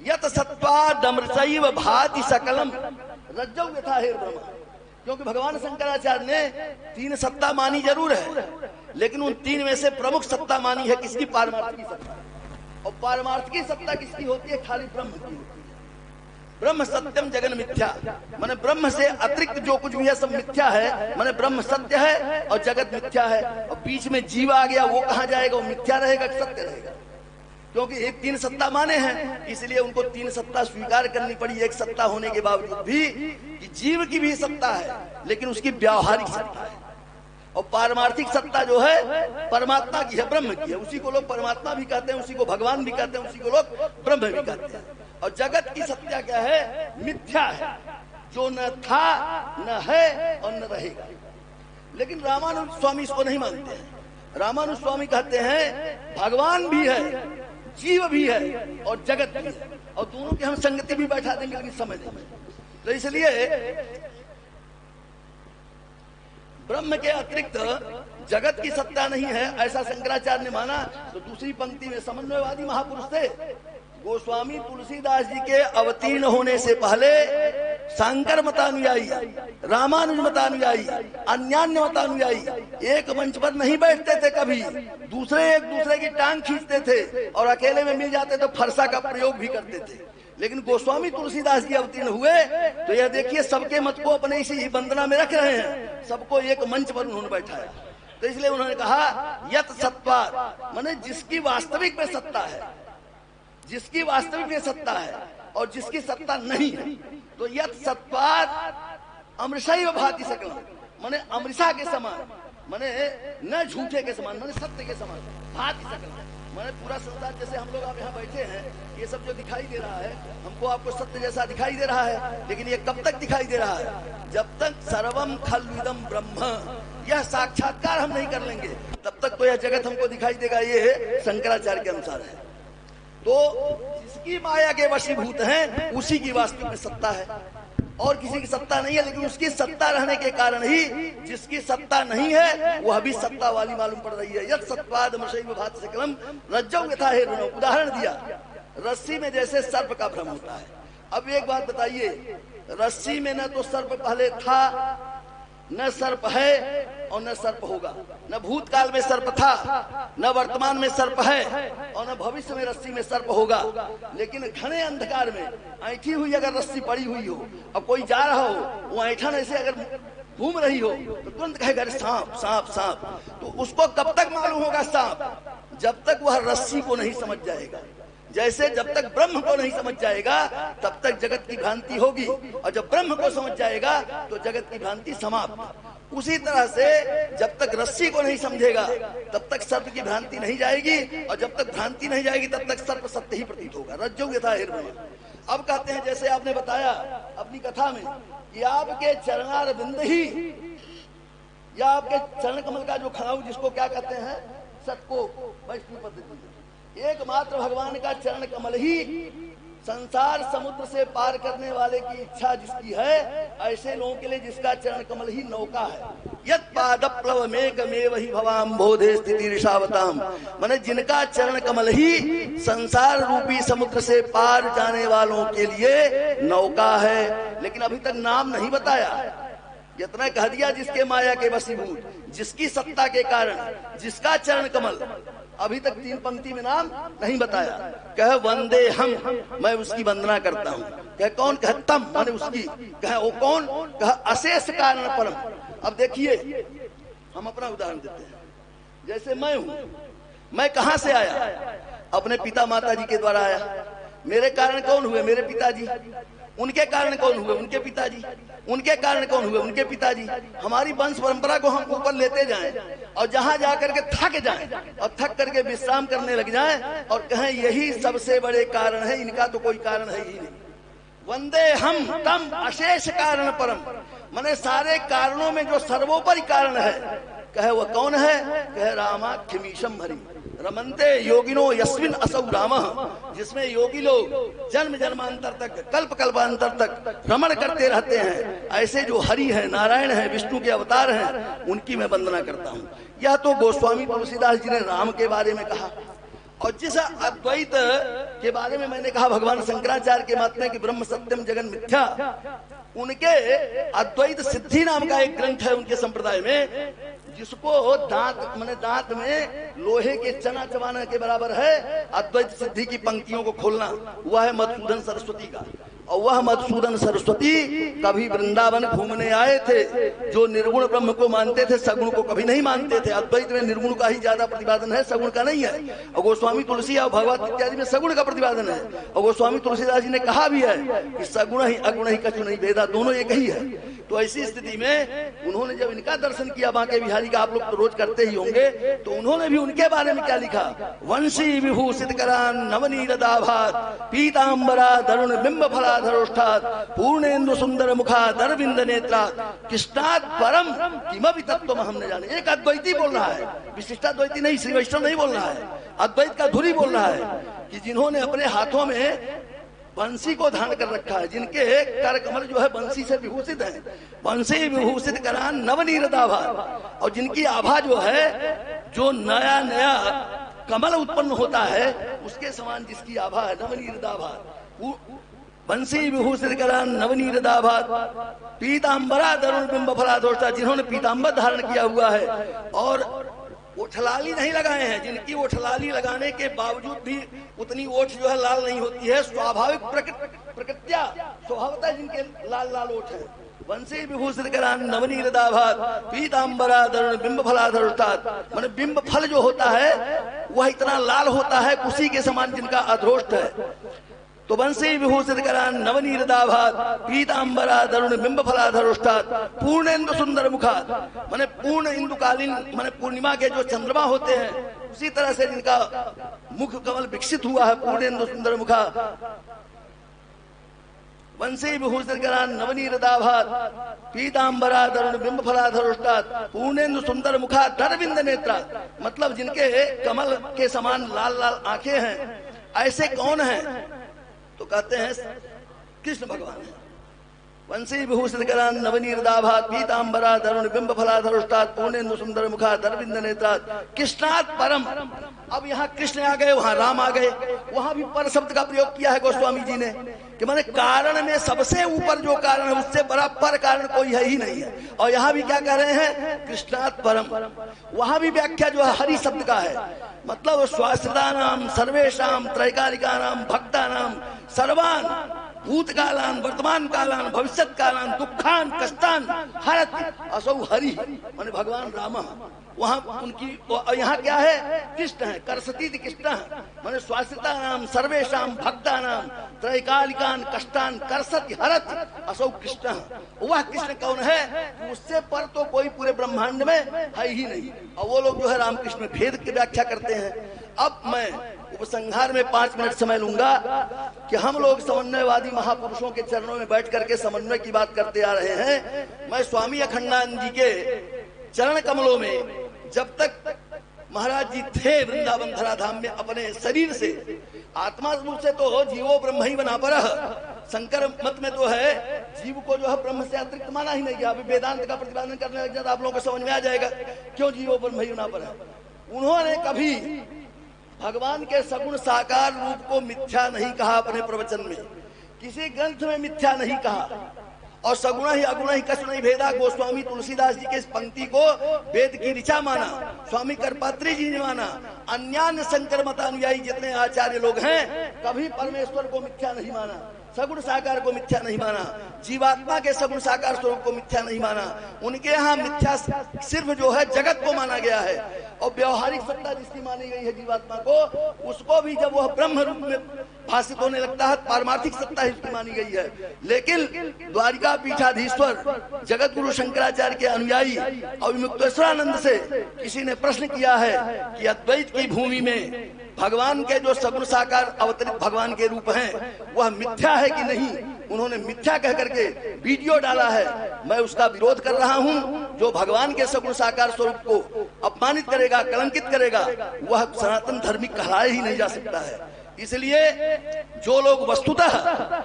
यत सत्वादमृषैव भाति सकलम रज्जौ यथा हेर ब्रह्म। क्योंकि भगवान शंकराचार्य ने 3 सत्ता मानी जरूर है, लेकिन उन 3 में से प्रमुख सत्ता मानी है किसकी? पारमार्थ की सत्ता। और पारमार्थ की सत्ता किसकी होती है? खाली ब्रह्म की होती है। ब्रह्म सत्यम जगन मिथ्या, माने ब्रह्म से अतिरिक्त जो कुछ भी है सब मिथ्या है। माने ब्रह्म सत्य है और जगत मिथ्या है, और बीच में जीव आ गया, वो कहां जाएगा? वो मिथ्या रहेगा कि सत्य रहेगा? क्योंकि एक 3 सत्ता माने हैं, इसलिए उनको 3 सत्ता स्वीकार करनी पड़ी। एक सत्ता होने के बावजूद भी कि जीव की भी सत्ता है, लेकिन उसकी व्यावहारिक सत्ता है। और पारमार्थिक सत्ता जो है परमात्मा की है, ब्रह्म की है। उसी को लोग परमात्मा भी कहते हैं, उसी को भगवान भी कहते हैं, उसी को लोग ब्रह्म भी कहते हैं। और जगत की सत्ता क्या है? मिथ्या है, जो न था न है और न रहेगा। लेकिन रामानुज स्वामी इसको नहीं मानते हैं। रामानुज स्वामी कहते हैं भगवान भी है, जीव भी है और जगत भी है, और दोनों की हम संगति भी बैठा देंगे, लेकिन समझ नहीं। तो इसलिए ब्रह्म के अतिरिक्त जगत की सत्ता नहीं है, ऐसा शंकराचार्य ने माना। तो दूसरी पंक्ति में समन्वयवादी महापुरुष थे गोस्वामी तुलसीदास जी के अवतीर्ण होने से पहले शंकर मतानुयायी, रामानुज मतानुयायी, अन्यान्य मतानुयायी एक मंच पर नहीं बैठते थे कभी। दूसरे एक दूसरे की टांग खींचते थे और अकेले में मिल जाते तो फरसा का प्रयोग भी करते थे। लेकिन गोस्वामी तुलसीदास जी अवतीर्ण हुए तो यह देखिए सबके मत को अपने इसी वंदना में रख रहे हैं, सबको एक मंच पर उन्होंने बैठाया। तो इसलिए उन्होंने कहा यत सत्वाद, माने जिसकी वास्तविक में सत्ता है, जिसकी वास्तविक में सत्ता है और जिसकी सत्ता नहीं है। तो यत सत्वाद अमृषैव भाति सकलम, माने अमृषा के समान, माने न झूठे के समान, माने सत्य के समान, भांति सकल। माने पूरा संसार जैसे हम लोग आप यहाँ बैठे हैं, ये सब जो दिखाई दे रहा है हमको आपको सत्य जैसा दिखाई दे रहा है, लेकिन ये कब तक दिखाई दे रहा है? जब तक सर्वम खल्विदम ब्रह्म यह साक्षात्कार हम नहीं कर लेंगे तब तक तो यह जगत हमको दिखाई देगा। ये शंकराचार्य के अनुसार है। तो जिसकी माया के वशीभूत हैं उसी की वास्तविक में सत्ता है, और किसी की सत्ता नहीं है। लेकिन उसकी सत्ता रहने के कारण ही जिसकी सत्ता नहीं है वह भी सत्ता वाली मालूम पड़ रही है। यद सत्वाद मशैव भाति सकलम रज्जौ यथा हेरणौ, उदाहरण दिया, रस्सी में जैसे सर्प का भ्रम होता है। अब एक बात बताइए, रस्सी में न तो सर्प पहले था, न सर्प है और न सर्प होगा, न भूतकाल में सर्प था, न वर्तमान में सर्प है और न भविष्य में रस्सी में सर्प होगा। लेकिन घने अंधकार में ऐठी हुई अगर रस्सी पड़ी हुई हो और कोई जा रहा हो, वो ऐठन ऐसे अगर घूम रही हो तो तुरंत कहेगा सांप सांप सांप। तो उसको कब तक मालूम होगा सांप? जब तक वह रस्सी को नहीं समझ जाएगा। जैसे जब तक ब्रह्म को नहीं समझ जाएगा तब तक जगत की भ्रांति होगी, और जब ब्रह्म को समझ जाएगा तो जगत की भ्रांति समाप्त। उसी तरह से जब तक रस्सी को नहीं समझेगा तब तक सर्प की भ्रांति नहीं जाएगी, और जब तक भ्रांति नहीं जाएगी तब तक सर्प सत्य ही प्रतीत होगा। रज्जौ यथा हेरणौ। अब कहते हैं, जैसे आपने बताया अपनी कथा में कि आपके चरणार बिंद ही, या आपके चरण कमल का जो खड़ाऊ जिसको क्या कहते हैं, सतको वैष्णव पद्धति, एकमात्र भगवान का चरण कमल ही संसार समुद्र से पार करने वाले की इच्छा जिसकी है, ऐसे लोगों के लिए जिसका चरण कमल ही नौका है। यत् पादप्लव मेघमेव ही भवाम बोधे स्थिति ऋषावताम, माने जिनका चरण कमल ही संसार रूपी समुद्र से पार जाने वालों के लिए नौका है। लेकिन अभी तक नाम नहीं बताया, इतना कह दिया जिसके माया के वशीभूत, जिसकी सत्ता के कारण, जिसका चरण कमल। अभी तक 3 पंक्ति में नाम नहीं बताया। कह वंदे हम, मैं उसकी वंदना करता हूँ। कह कौन? कह तम, माने उसकी। कह वो कौन? कह अशेष कारण परम। अब देखिए, हम अपना उदाहरण देते हैं। जैसे मैं हूँ, मैं कहाँ से आया? अपने पिता माता जी के द्वारा आया। मेरे कारण कौन हुए? मेरे पिताजी। उनके कारण कौन हुए? उनके पिताजी। उनके कारण कौन हुए? उनके पिताजी। हमारी वंश परंपरा को हम ऊपर लेते जाएं और जहां जाकर के थक जाएं और थक करके विश्राम करने लग जाएं और कहें यही सबसे बड़े कारण है, इनका तो कोई कारण है ही नहीं। वंदे हम तम अशेष कारण परम, माने सारे कारणों में जो सर्वोपरि कारण है, कहे वह कौन है? कहे रामाख्यमीशम हरि रमनते योगिनो यस्मिन असौ रामः, जिसमें योगी लोग जन्म जन्मांतर तक, कल्प कल्पांतर तक रमण करते रहते हैं, ऐसे जो हरि है, नारायण है, विष्णु के अवतार हैं, उनकी मैं वंदना करता हूँ। यह तो गोस्वामी तुलसीदास जी ने राम के बारे में कहा। और जिस अद्वैत के बारे में मैंने कहा भगवान शंकराचार्य के मत में कि ब्रह्म सत्यम जगन मिथ्या, उनके अद्वैत सिद्धि नाम का एक ग्रंथ है उनके संप्रदाय में, जिसको दांत माने दांत में लोहे के चना चबाने के बराबर है अद्वैत सिद्धि की पंक्तियों को खोलना। वह है मधुसूदन सरस्वती का। और वह मधुसूदन सरस्वती कभी वृंदावन घूमने आए थे, जो निर्गुण ब्रह्म को मानते थे, सगुण को कभी नहीं मानते थे। अद्वैत में निर्गुण का ही ज्यादा प्रतिपादन है, सगुण का नहीं है। और गोस्वामी तुलसी और भगवत इत्यादि में सगुण का प्रतिपादन है। और गोस्वामी तुलसीदास जी ने कहा भी है कि सगुण ही अगुण ही कछु नहीं भेदा, दोनों एक ही है। तो ऐसी स्थिति में उन्होंने जब इनका दर्शन किया, बांके बिहारी का आप लोग तो रोज करते ही होंगे, तो उन्होंने भी उनके बारे में क्या लिखा? वंशी विभूषित करान नवनील दाभात पीतांबरा दरुण बिंब फलाधरोष्ठात पूर्णेन्दु सुंदर मुखा दरविंद नेत्रा कृष्णात परम किमपि तत्त्वम हम न जाने। एक अद्वैती बोल रहा है, विशिष्टाद्वैती नहीं, श्री वैष्णव नहीं बोल रहा है, अद्वैत का धुरी बोल रहा है कि जिन्होंने अपने हाथों में बंसी को धारण कर रखा है, जिनके कर कमल जो है बंसी से विभूषित है, बंसी विभूषित करान नवनील दाभा, और जिनकी आभा जो है, जो नया नया कमल उत्पन्न होता है उसके समान जिसकी आभा है, नवनील दाभा, बंसी विभूषित करान नवनील दाभा पीतांबरा दरुण बिंब फलाधोष्टा, जिन्होंने पीतांबर धारण किया हुआ है और ओठलाली नहीं लगाए हैं, जिनकी ओठलाली लगाने के बावजूद भी उतनी ओठ जो है लाल नहीं होती है, स्वाभाविक प्रकृत्या स्वभावतः जिनके लाल लाल ओठ है। वंशी विभूषित करान नवनील दाभात पीतांबरा दरुण बिंब फलाधरोष्ठात, माने बिंब फल जो होता है वह इतना लाल होता है, उसी के समान जिनका अधरोष्ठ है। तो वंशी विभूषित करान नवनीरदाभात पीतांबरा तरुण बिंब फलाधरुष्टात पूर्णेन्दु सुंदर मुखात, माने पूर्ण इंदुकालीन माने पूर्णिमा के जो चंद्रमा होते हैं उसी तरह से जिनका मुख कमल विकसित हुआ है, पूर्णेन्दु सुंदर मुखा। वंशी विभूषित करान नवनीरदाभात पीतांबरा तरुण बिंब फलाधरुष्टात पूर्णेन्दु सुंदर मुखा दरविंद नेत्रा, मतलब जिनके कमल के समान लाल लाल आंखें हैं। ऐसे कौन हैं? तो कहते हैं कृष्ण भगवान। वंशी विभूषित करान नवनीरदाभात पीतांबरा तरुण बिंब फलाधरुष्टात पूर्णेन्दु सुंदर मुखा दरविंद नेत्रात कृष्णात परम। अब यहाँ कृष्ण आ गए, वहां राम आ गए, वहां भी पर शब्द का प्रयोग किया है गोस्वामी जी ने कि माने कारण में सबसे ऊपर जो कारण है उससे बड़ा पर कारण कोई है ही नहीं है। और यहाँ भी क्या कह रहे हैं? कृष्णात परम। वहां भी व्याख्या जो है हरि शब्द का है, मतलब स्वाश्रितानाम सर्वेशाम त्रैकालिकानाम भक्तानाम सर्वान भूतकालान वर्तमान कालान भविष्यत कालान दुखान कष्टान हरत असौ हरि, माने भगवान राम। वहां उनकी यहाँ क्या है? कृष्ण है, करसती कृष्ण है, माने स्वाश्रिता नाम सर्वेशाम भक्ता नाम त्रैकालिकान कष्टान करसति हरत असौ कृष्ण। वह कृष्ण कौन है? उससे पर तो कोई पूरे ब्रह्मांड में है ही नहीं। और वो लोग जो है रामकृष्ण में भेद की व्याख्या करते हैं। अब मैं उपसंहार में 5 मिनट समय लूंगा कि हम लोग समन्वयवादी महापुरुषों के चरणों में बैठ करके समन्वय की बात करते आ रहे हैं। मैं स्वामी अखंडानंद जी के चरण कमलों में जब तक महाराज जी थे वृंदावन धराधाम में, अपने शरीर से आत्मा रूप से तो जीवो ब्रह्म ही बना पर, शंकर मत में तो है जीव को जो है ब्रह्म से अतिरिक्त माना ही नहीं गया। अभी वेदांत का प्रतिपादन करने लग जाए आप लोगों को समझ में आ जाएगा क्यों जीवो ब्रह्म ही बना पर है। उन्होंने कभी भगवान के सगुण साकार रूप को मिथ्या नहीं कहा, अपने प्रवचन में किसी ग्रंथ में मिथ्या नहीं कहा। और सगुण ही अगुण ही कछु नहीं भेदा, गोस्वामी तुलसीदास जी के इस पंक्ति को वेद की ऋचा माना, स्वामी करपात्री जी ने माना, अन्यान्य शंकर मतानुयायी जितने आचार्य लोग हैं कभी परमेश्वर को मिथ्या नहीं माना, सगुण साकार को मिथ्या नहीं माना, जीवात्मा के सगुण साकार स्वरूप को मिथ्या नहीं माना। उनके यहाँ मिथ्या सिर्फ जो है जगत को माना गया है, और व्यवहारिक सत्ता जिसकी मानी गई है जीवात्मा को, उसको भी जब वह ब्रह्म रूप में भाषित होने लगता है पारमार्थिक सत्ता ही उसकी मानी गई है। लेकिन द्वारिका पीठाधीश्वर जगत गुरु शंकराचार्य के अनुयायी अविमुक्तेश्वरानंद से किसी ने प्रश्न किया है कि अद्वैत की भूमि में भगवान के जो सगुण साकार अवतरित भगवान के रूप हैं वह मिथ्या है कि नहीं। उन्होंने मिथ्या कह करके वीडियो डाला है। मैं उसका विरोध कर रहा हूं। जो भगवान के सगुण साकार स्वरूप को अपमानित करेगा, कलंकित करेगा, वह सनातन धर्मी कहलाया ही नहीं जा सकता है। इसलिए जो लोग वस्तुतः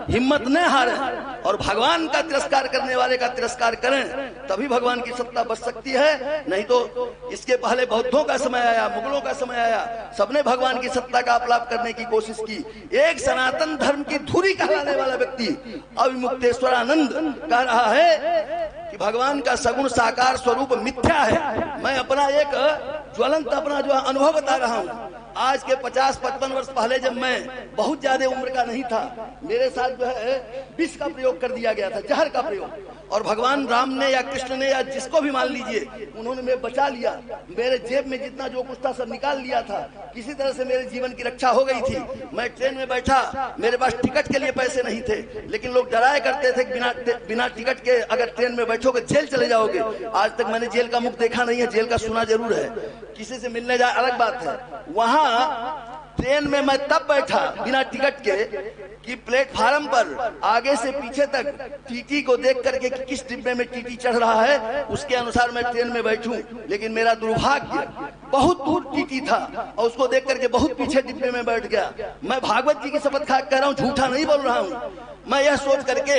हिम्मत न हारें और भगवान का तिरस्कार करने वाले का तिरस्कार करें, तभी भगवान की सत्ता बच सकती है। नहीं तो इसके पहले बौद्धों का समय आया, मुगलों का समय आया, सबने भगवान की सत्ता का अपलाप करने की कोशिश की। एक सनातन धर्म की धुरी कहलाने वाला व्यक्ति अविमुक्तेश्वरानंद कह रहा है कि भगवान का सगुण साकार स्वरूप मिथ्या है। मैं अपना एक ज्वलंत अपना जो अनुभव बता रहा हूँ। आज के 50-55 वर्ष पहले जब मैं बहुत ज्यादा उम्र का नहीं था, मेरे साथ जो है विष का प्रयोग कर दिया गया था, जहर का प्रयोग, और भगवान राम ने या कृष्ण ने या जिसको भी मान लीजिए उन्होंने मैं बचा लिया। मेरे जेब में जितना जो कुछ था सब निकाल लिया था। किसी तरह से मेरे जीवन की रक्षा हो गई थी। मैं ट्रेन में बैठा, मेरे पास टिकट के लिए पैसे नहीं थे, लेकिन लोग डराया करते थे कि बिना टिकट के अगर ट्रेन में बैठोगे जेल चले जाओगे। आज तक मैंने जेल का मुख देखा नहीं है, जेल का सुना जरूर है। किसी से मिलने जाए अलग बात है। वहां ट्रेन में मैं तब बैठा बिना टिकट के कि प्लेटफार्म पर आगे से पीछे तक टीटी को देख करके कि किस डिब्बे में टीटी चढ़ रहा है उसके अनुसार मैं ट्रेन में बैठूं। लेकिन मेरा दुर्भाग्य बहुत दूर टीटी था और उसको देख करके बहुत पीछे डिब्बे में बैठ गया। मैं भागवत जी की शपथ खा कह रहा हूँ, झूठा नहीं बोल रहा हूँ। मैं यह सोच करके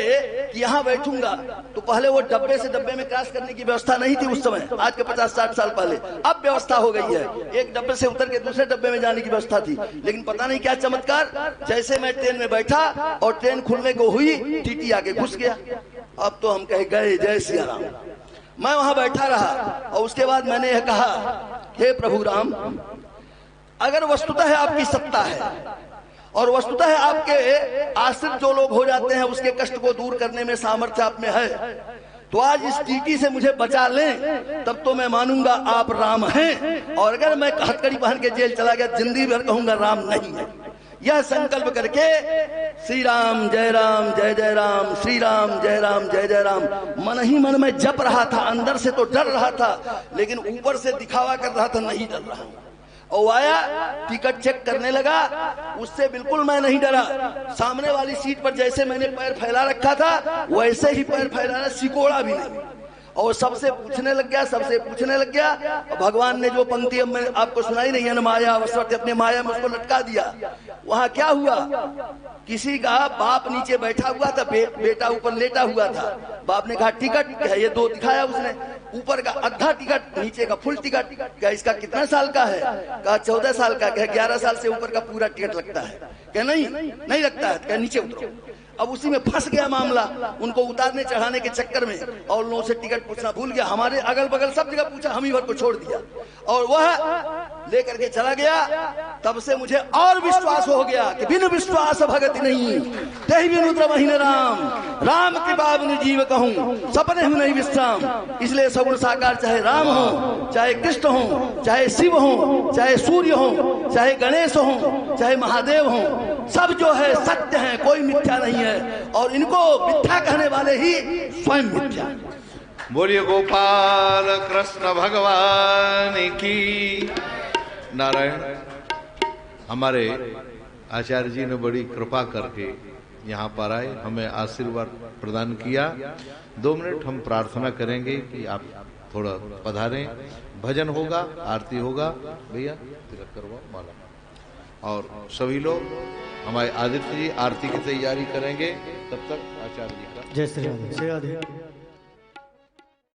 कि यहाँ बैठूंगा, तो पहले वो डब्बे से डब्बे में क्रॉस करने की व्यवस्था नहीं थी उस समय, आज के 50-60 साल पहले। अब व्यवस्था हो गई है, एक डब्बे से उतर के दूसरे डब्बे में जाने की व्यवस्था थी। लेकिन पता नहीं क्या चमत्कार, जैसे मैं ट्रेन में बैठा और ट्रेन खुलने को हुई, टीटी आगे घुस गया। अब तो हम कहे गए जय सिया राम। मैं वहां बैठा रहा और उसके बाद मैंने यह कहा, हे प्रभु राम, अगर वस्तुतः आपकी सत्ता है और वस्तुतः आपके आश्रित जो लोग हो जाते हैं उसके कष्ट को दूर करने में सामर्थ्य आप में है, तो आज इस टीटी से मुझे बचा लें, तब तो मैं मानूंगा आप राम हैं। और अगर मैं हथकड़ी पहन के जेल चला गया, जिंदगी भर कहूंगा राम नहीं है। यह संकल्प करके श्री राम जय राम जय जय राम, श्री राम जय राम जय जय राम मन ही मन में जप रहा था। अंदर से तो डर रहा था, लेकिन ऊपर से दिखावा कर रहा था नहीं डर रहा। और आया टिकट चेक करने लगा, उससे बिल्कुल मैं नहीं डरा। सामने वाली सीट पर जैसे मैंने पैर फैला रखा था वैसे ही पैर फैलाना, सिकोड़ा भी नहीं। और सबसे पूछने लग गया। भगवान ने जो पंक्ति अब मैं आपको सुनाई नहीं है ना, माया अवसर अपने माया में उसको लटका दिया। वहां क्या हुआ, किसी का बाप नीचे बैठा हुआ था, बेटा ऊपर लेटा हुआ था। बाप ने कहा टिकट है, ये 2 दिखाया उसने, ऊपर का आधा टिकट, नीचे का फुल टिकट। क्या इसका कितना साल का है? कहा 14 साल का। क्या 11 साल से ऊपर का पूरा टिकट लगता है? क्या नहीं लगता है। क्या नीचे उतरो। अब उसी में फंस गया मामला, उनको उतारने चढ़ाने के चक्कर में, और लोगों से टिकट पूछना भूल गया। हमारे अगल बगल सब जगह पूछा, हम ही भर को छोड़ दिया और वह लेकर के चला गया। तब से मुझे और विश्वास हो गया कि बिन विश्वास भगति नहीं, तही बिनु द्रवहीन राम, राम कृपा बिनु जीव कहूं, सपने हूं नहीं विश्राम। इसलिए सगुण साकार चाहे राम हो, चाहे कृष्ण हो, चाहे शिव हो, चाहे सूर्य हो, चाहे गणेश हो, चाहे महादेव हो, सब जो है सत्य है, कोई मिथ्या नहीं है। और इनको मिथ्या कहने वाले ही स्वयं मिथ्या। बोलिए गोपाल कृष्ण भगवान की। नारायण, हमारे आचार्य जी ने बड़ी कृपा करके यहाँ पर आए, हमें आशीर्वाद प्रदान किया। 2 मिनट हम प्रार्थना करेंगे कि आप थोड़ा पधारें। भजन होगा, आरती होगा। भैया तिलक करवाओ, माला। और सभी लोग, हमारे आदित्य जी आरती की तैयारी करेंगे। तब तक आचार्य जी का जय श्री राधे।